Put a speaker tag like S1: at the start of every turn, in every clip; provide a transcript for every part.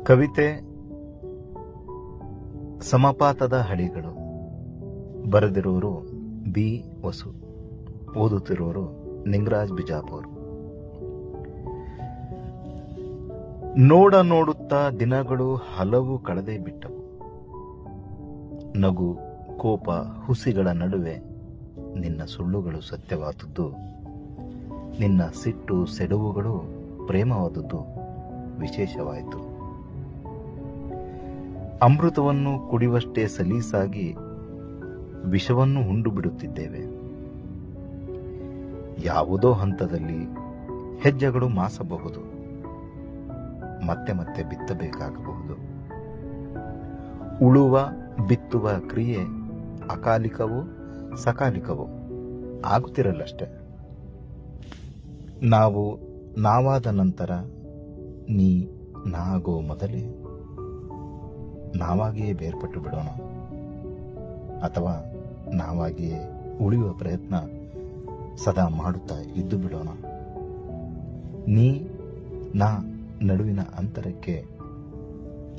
S1: ಕವಿತೆ ಸಮಪಾತದ ಹಳಿಗಳು. ಬರೆದಿರುವರು ಬಿ ವಸು. ಓದುತ್ತಿರುವರು ನಿಂಗರಾಜ್ ಬಿಜಾಪುರ್. ನೋಡುತ್ತಾ ದಿನಗಳು ಹಲವು ಕಳೆದೇ ಬಿಟ್ಟವು. ನಗು, ಕೋಪ, ಹುಸಿಗಳ ನಡುವೆ ನಿನ್ನ ಸುಳ್ಳುಗಳು ಸತ್ಯವಾದದ್ದು, ನಿನ್ನ ಸಿಟ್ಟು, ಸೆಡವುಗಳು ಪ್ರೇಮವಾದದ್ದು ವಿಶೇಷವಾಯಿತು. ಅಮೃತವನ್ನು ಕುಡಿಯುವಷ್ಟೇ ಸಲೀಸಾಗಿ ವಿಷವನ್ನು ಉಂಡು ಬಿಡುತ್ತಿದ್ದೇವೆ. ಯಾವುದೋ ಹಂತದಲ್ಲಿ ಹೆಜ್ಜೆಗಳು ಮಾಸಬಹುದು, ಮತ್ತೆ ಮತ್ತೆ ಬಿತ್ತಬೇಕಾಗಬಹುದು. ಉಳುವ, ಬಿತ್ತುವ ಕ್ರಿಯೆ ಅಕಾಲಿಕವೋ ಸಕಾಲಿಕವೋ ಆಗುತ್ತಿರಲ್ಲಷ್ಟೆ. ನಾವು ನಾವಾದ ನಂತರ ನೀ ನಾಗೋ ಮೊದಲೇ ನಾವಾಗಿಯೇ ಬೇರ್ಪಟ್ಟು ಬಿಡೋಣ, ಅಥವಾ ನಾವಾಗಿಯೇ ಉಳಿಯುವ ಪ್ರಯತ್ನ ಸದಾ ಮಾಡುತ್ತಾ ಇದ್ದು ಬಿಡೋಣ. ನೀ ನಾ ನಡುವಿನ ಅಂತರಕ್ಕೆ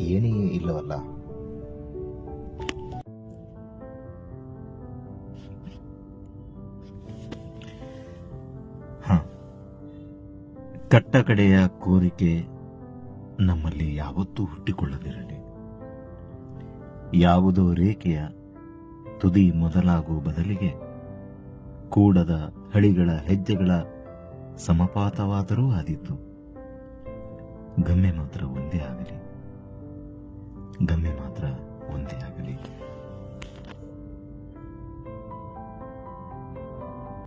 S1: ಏನಿಯೇ ಇಲ್ಲವಲ್ಲ. ಕಟ್ಟಕಡೆಯ ಕೋರಿಕೆ ನಮ್ಮಲ್ಲಿ ಯಾವತ್ತೂ ಹುಟ್ಟಿಕೊಳ್ಳದಿರಲಿ. ಯಾವುದೋ ರೇಖೆಯ ತುದಿ ಮೊದಲಾಗುವ ಬದಲಿಗೆ ಕೂಡದ ಹಳಿಗಳ ಹೆಜ್ಜೆಗಳ ಸಮಪಾತವಾದರೂ ಆದೀತು. ಗಮ್ಯ ಮಾತ್ರ ಒಂದೇ ಆಗಲಿ, ಗಮ್ಯ ಮಾತ್ರ